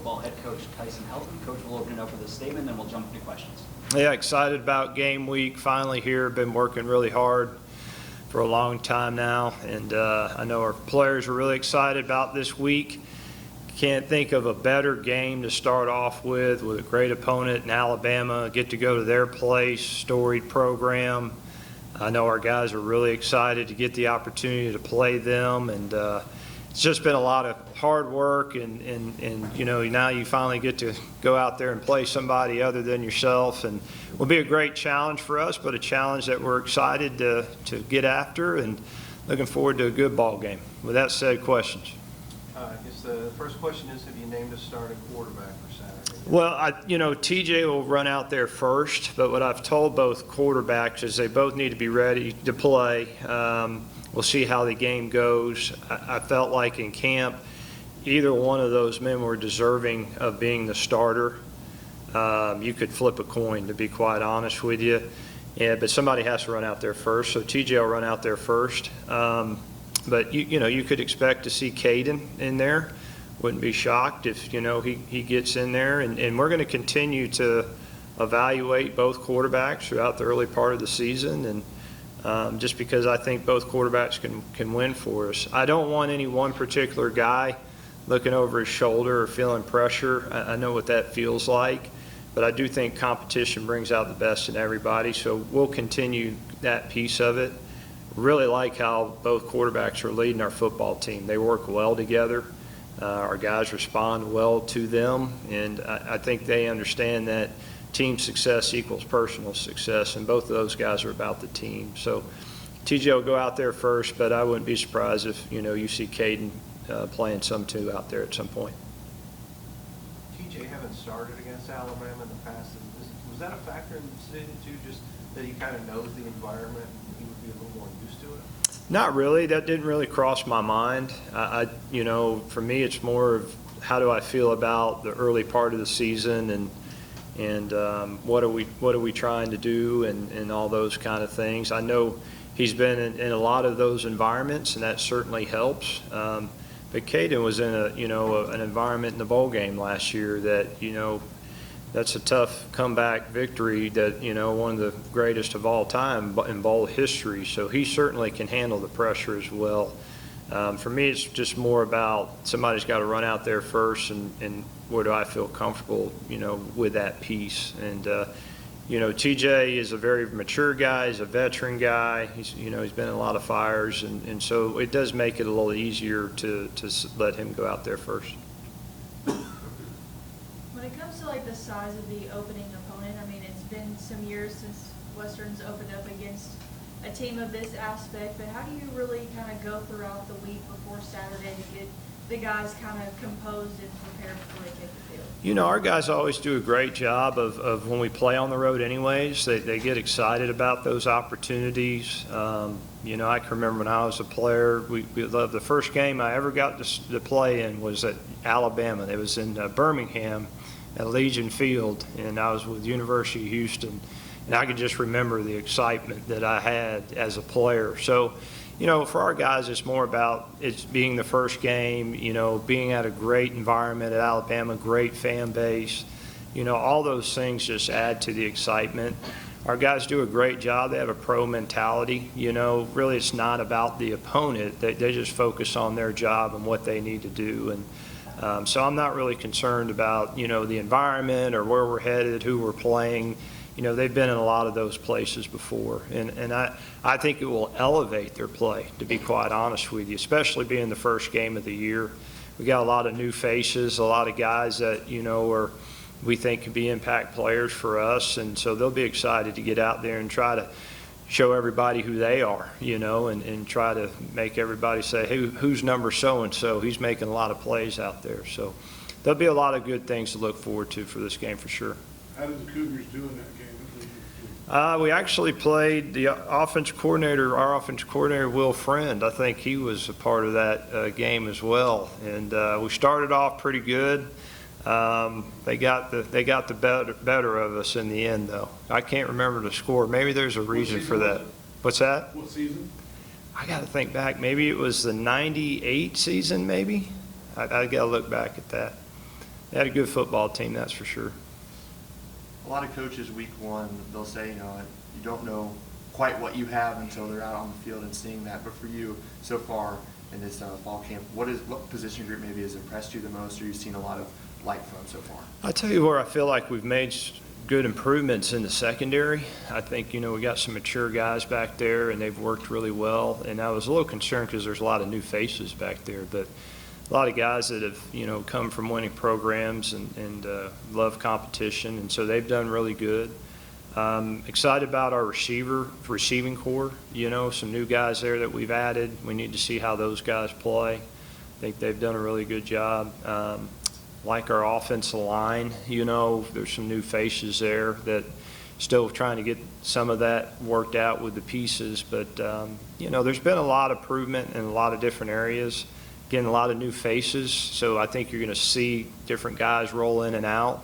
football head coach Tyson Helton. Coach, will open it up with a statement, then we'll jump into questions. Yeah, excited about game week. Finally here. Been working really hard for a long time now, and I know our players are really excited about this week. Can't think of a better game to start off with a great opponent in Alabama. Get to go to their place, storied program. I know our guys are really excited to get the opportunity to play them, and it's just been a lot of hard work, and you know, now you finally get to go out there and play somebody other than yourself, and will be a great challenge for us, but a challenge that we're excited to get after, and looking forward to a good ball game. With that said, questions. I guess the first question is, have you named a starting quarterback for Saturday? Well, you know, TJ will run out there first, but what I've told both quarterbacks is they both need to be ready to play. We'll see how the game goes. I felt like in camp, either one of those men were deserving of being the starter. You could flip a coin, to be quite honest with you. Yeah, but somebody has to run out there first, so TJ will run out there first. But you know, you could expect to see Caden in there. Wouldn't be shocked if, you know, he gets in there. And we're going to continue to evaluate both quarterbacks throughout the early part of the season, and just because I think both quarterbacks can win for us. I don't want any one particular guy looking over his shoulder or feeling pressure. I know what that feels like, but I do think competition brings out the best in everybody, so we'll continue that piece of it. Really like how both quarterbacks are leading our football team. They work well together. Our guys respond well to them, and I think they understand that team success equals personal success, and both of those guys are about the team. So TJ will go out there first, but I wouldn't be surprised if, you know, you see Caden playing some too out there at some point. TJ having started against Alabama in the past, was that a factor in the decision too, just that he kind of knows the environment and he would be a little more used to it? Not really. That didn't really cross my mind. You know, for me, it's more of how do I feel about the early part of the season, and what are we trying to do, and all those kind of things. I know he's been in a lot of those environments, and that certainly helps. But Caden was in an environment in the bowl game last year that, you know, that's a tough comeback victory that, you know, one of the greatest of all time in bowl history. So he certainly can handle the pressure as well. For me, it's just more about somebody's got to run out there first, and where do I feel comfortable, you know, with that piece. And, you know, TJ is a very mature guy. He's a veteran guy. He's been in a lot of fires, and so it does make it a little easier to let him go out there first. When it comes to like the size of the opening opponent, I mean, it's been some years since Western's opened up against a team of this aspect, but how do you really kind of go throughout the week before Saturday to get the guys kind of composed and prepared before they take the field? You know, our guys always do a great job of when we play on the road anyways. They get excited about those opportunities. You know, I can remember when I was a player, we loved the first game I ever got to play in was at Alabama. It was in Birmingham at Legion Field, and I was with University of Houston. And I can just remember the excitement that I had as a player. So, you know, for our guys, it's more about it's being the first game, you know, being at a great environment at Alabama, great fan base. You know, all those things just add to the excitement. Our guys do a great job. They have a pro mentality. You know, really it's not about the opponent. They just focus on their job and what they need to do. And so I'm not really concerned about, you know, the environment or where we're headed, who we're playing. You know, they've been in a lot of those places before, and I think it will elevate their play, to be quite honest with you, especially being the first game of the year. We got a lot of new faces, a lot of guys that, you know, we think can be impact players for us, and so they'll be excited to get out there and try to show everybody who they are, you know, and try to make everybody say, hey, who's number so-and-so? He's making a lot of plays out there. So there'll be a lot of good things to look forward to for this game for sure. How did the Cougars do in that game? We actually played the offense coordinator, our offense coordinator, Will Friend. I think he was a part of that game as well. And we started off pretty good. They got the better of us in the end, though. I can't remember the score. Maybe there's a reason for that. What's that? What season? I got to think back. Maybe it was the '98 season. Maybe I got to look back at that. They had a good football team, that's for sure. A lot of coaches week one, they'll say, you don't know quite what you have until they're out on the field and seeing that. But for you, so far in this fall camp, what position group maybe has impressed you the most, or you've seen a lot of light from so far? I tell you where I feel like we've made good improvements in the secondary. I think, we got some mature guys back there, and they've worked really well. And I was a little concerned because there's a lot of new faces back there, but a lot of guys that have, come from winning programs and love competition, and so they've done really good. Excited about our receiving core, some new guys there that we've added. We need to see how those guys play. I think they've done a really good job. Like our offensive line, there's some new faces there that still trying to get some of that worked out with the pieces. But, there's been a lot of improvement in a lot of different areas. Again, a lot of new faces. So I think you're going to see different guys roll in and out.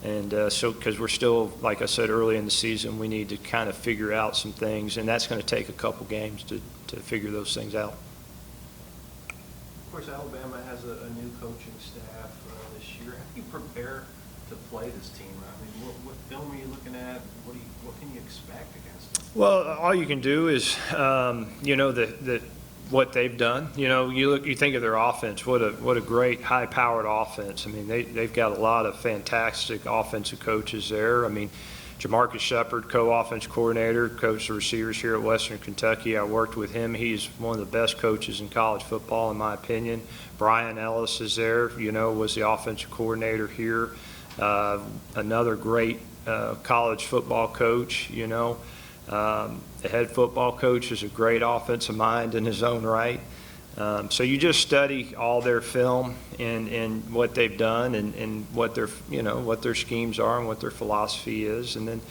And because we're still, like I said early in the season, we need to kind of figure out some things. And that's going to take a couple games to figure those things out. Of course, Alabama has a new coaching staff this year. How do you prepare to play this team? I mean, what film are you looking at? What can you expect against them? Well, all you can do is, what they've done. You think of their offense. What a great high-powered offense. I mean, they've got a lot of fantastic offensive coaches there. I mean, Jamarcus Shepard, co-offense coordinator, coached the receivers here at Western Kentucky. I worked with him. He's one of the best coaches in college football, in my opinion. Brian Ellis is there, was the offensive coordinator here. Another great college football coach, The head football coach is a great offensive mind in his own right. So you just study all their film and what they've done and what their schemes are and what their philosophy is. And then,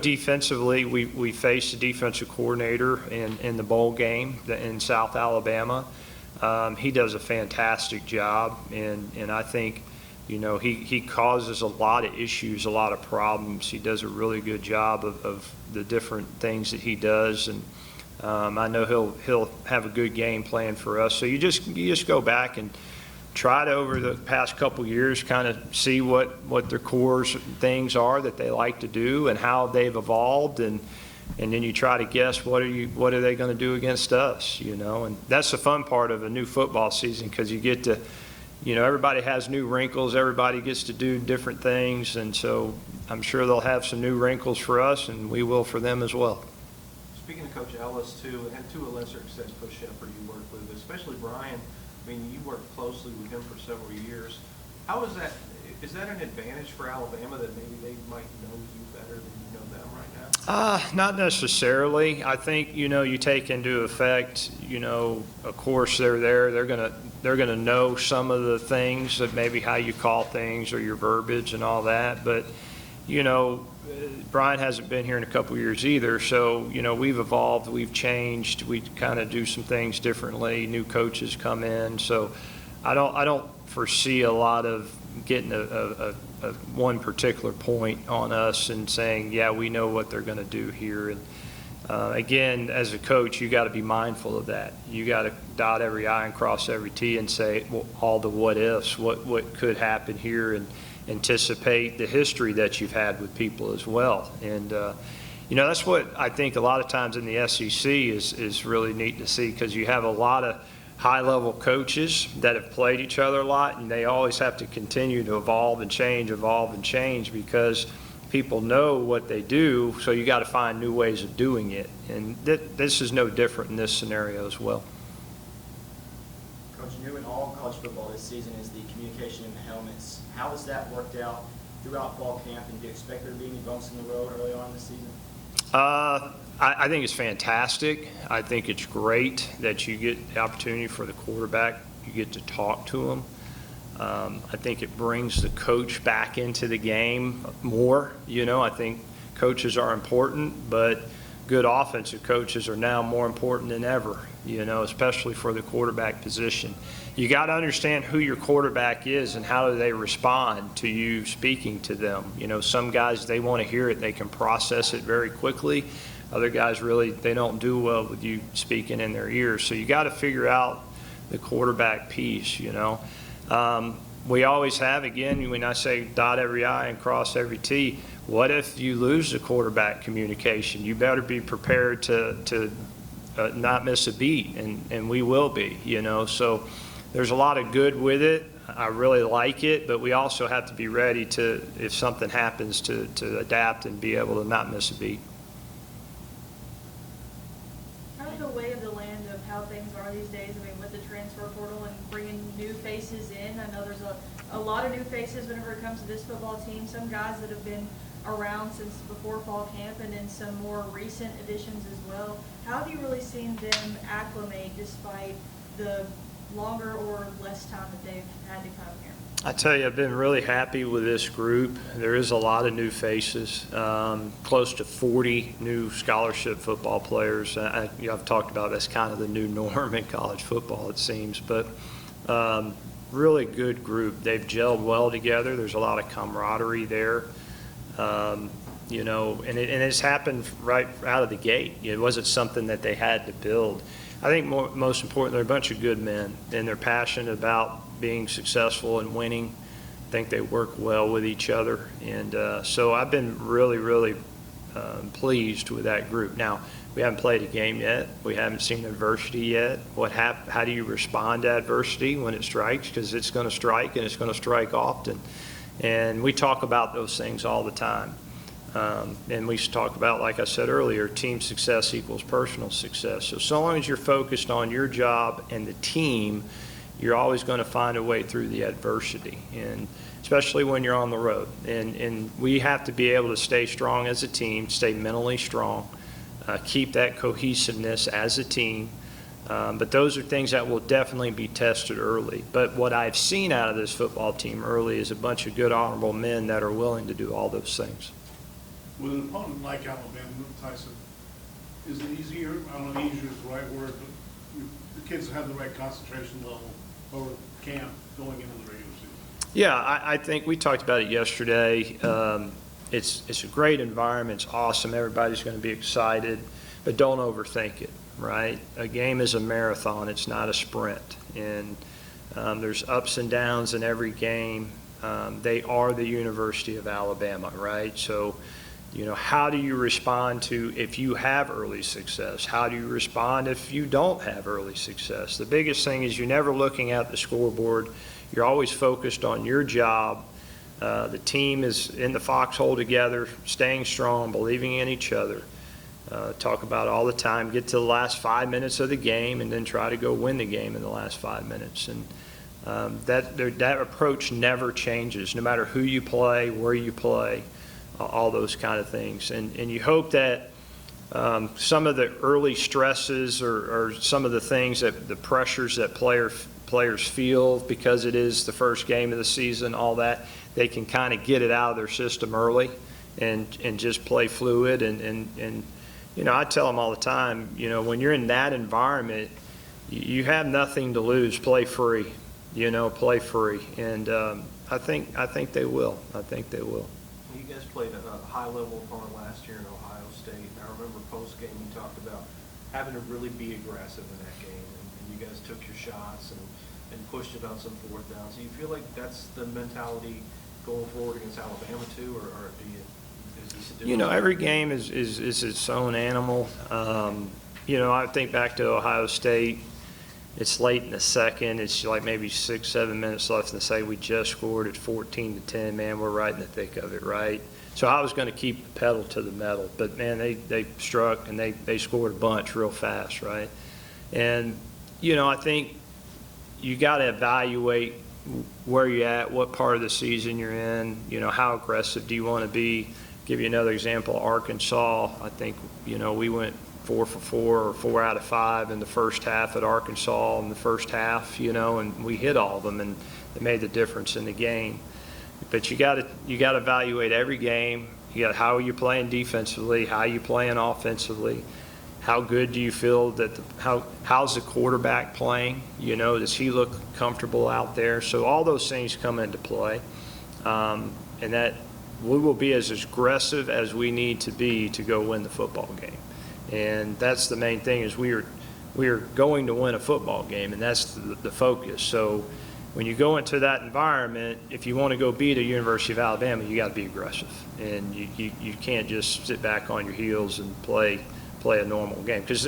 defensively, we faced a defensive coordinator in the bowl game in South Alabama. He does a fantastic job, and I think, he causes a lot of issues, a lot of problems. He does a really good job of the different things that he does, and I know he'll have a good game plan for us. So you just go back and try to, over the past couple years, kind of see what their core things are that they like to do and how they've evolved, and then you try to guess what are they going to do against us, and that's the fun part of a new football season, because you get to, everybody has new wrinkles, everybody gets to do different things, and so I'm sure they'll have some new wrinkles for us, and we will for them as well. Speaking of Coach Ellis, too, and to a lesser extent Coach Shepard you worked with, especially Brian, I mean, you worked closely with him for several years. How is that? Is that an advantage for Alabama that maybe they might know you better than you know them right now? Not necessarily. I think, you take into effect, of course they're there. They're gonna know some of the things, that maybe how you call things or your verbiage and all that. But, Brian hasn't been here in a couple of years either. So, we've evolved, we've changed, we kind of do some things differently. New coaches come in. So I don't foresee a lot of getting a one particular point on us and saying, yeah, we know what they're going to do here. And again, as a coach, you got to be mindful of that. You got to dot every I and cross every T and say, well, all the what ifs, what could happen here, and anticipate the history that you've had with people as well. And that's what I think a lot of times in the SEC is really neat to see, because you have a lot of high-level coaches that have played each other a lot, and they always have to continue to evolve and change, because people know what they do, so you got to find new ways of doing it. And this is no different in this scenario as well. Coach, new in all college football this season is the communication in the helmets. How has that worked out throughout fall camp, and do you expect there to be any bumps in the road early on this season? I think it's fantastic. I think it's great that you get the opportunity for the quarterback. You get to talk to him. I think it brings the coach back into the game more. I think coaches are important, but good offensive coaches are now more important than ever, especially for the quarterback position. You got to understand who your quarterback is and how do they respond to you speaking to them. Some guys, they want to hear it. They can process it very quickly. Other guys really, they don't do well with you speaking in their ears. So you got to figure out the quarterback piece, we always have, again, when I say dot every I and cross every T, what if you lose the quarterback communication? You better be prepared to not miss a beat, and we will be, you know. So there's a lot of good with it. I really like it, but we also have to be ready to, if something happens, to adapt and be able to not miss a beat. Kind of the way of the land of how things are these days, I mean, with the transfer portal and bringing new faces in. I know there's a lot of new faces whenever it comes to this football team. Some guys that have been around since before fall camp, and then some more recent additions as well. How have you really seen them acclimate despite the longer or less time that they've had to come here? I tell you, I've been really happy with this group. There is a lot of new faces, close to 40 new scholarship football players. I've talked about that's kind of the new norm in college football, it seems, but really good group. They've gelled well together. There's a lot of camaraderie there. You know, and it's happened right out of the gate. It wasn't something that they had to build. I think most important, they're a bunch of good men, and they're passionate about being successful and winning. I think they work well with each other, and so I've been really, really pleased with that group. Now, we haven't played a game yet. We haven't seen adversity yet. How do you respond to adversity when it strikes? Because it's going to strike, and it's going to strike often. And we talk about those things all the time. And we talk about, like I said earlier, team success equals personal success. So long as you're focused on your job and the team, you're always going to find a way through the adversity, and especially when you're on the road. And we have to be able to stay strong as a team, stay mentally strong, keep that cohesiveness as a team. But those are things that will definitely be tested early. But what I've seen out of this football team early is a bunch of good, honorable men that are willing to do all those things. With an opponent like Alabama, Tyson, is it easier? I don't know if easier is the right word, but the kids have the right concentration level over camp going into the regular season. Yeah, I think we talked about it yesterday. It's a great environment. It's awesome. Everybody's going to be excited, but don't overthink it, right? A game is a marathon. It's not a sprint. And there's ups and downs in every game. They are the University of Alabama, right? So, you know, how do you respond to if you have early success? How do you respond if you don't have early success? The biggest thing is you're never looking at the scoreboard. You're always focused on your job. The team is in the foxhole together, staying strong, believing in each other. Talk about all the time, get to the last 5 minutes of the game, and then try to go win the game in the last 5 minutes. And that approach never changes, no matter who you play, where you play. All those kind of things. And you hope that some of the early stresses or some of the things that the pressures that players feel because it is the first game of the season, all that, they can kind of get it out of their system early and just play fluid. And you know, I tell them all the time, you know, when you're in that environment, you have nothing to lose. Play free, you know, play free. And I think they will. I think they will. You guys played a high-level opponent last year in Ohio State. I remember post-game you talked about having to really be aggressive in that game, and you guys took your shots and pushed it on some fourth downs. Do you feel like that's the mentality going forward against Alabama too, or do you? Is this a different? You know, every game is its own animal. You know, I think back to Ohio State. It's late in the second. It's like maybe 6-7 minutes left in the second. We just scored at 14-10. Man, we're right in the thick of it, right? So I was going to keep the pedal to the metal. But, man, they struck and they scored a bunch real fast, right? And, you know, I think you got to evaluate where you're at, what part of the season you're in, you know, how aggressive do you want to be. Give you another example, Arkansas. I think, you know, we went 4 for 4 or 4 out of 5 in the first half at Arkansas in the first half, you know, and we hit all of them, and it made the difference in the game. But you got to evaluate every game. You got how are you playing defensively, how are you playing offensively, how good do you feel that how's the quarterback playing? You know, does he look comfortable out there? So all those things come into play, and that we will be as aggressive as we need to be to go win the football game. And that's the main thing is we are going to win a football game, and that's the focus. So when you go into that environment, if you want to go beat a University of Alabama, you got to be aggressive. And you can't just sit back on your heels and play a normal game, because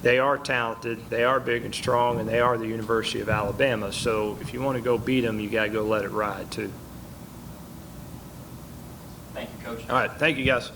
they are talented, they are big and strong, and they are the University of Alabama. So if you want to go beat them, you got to go let it ride too. Thank you, Coach. All right, thank you guys.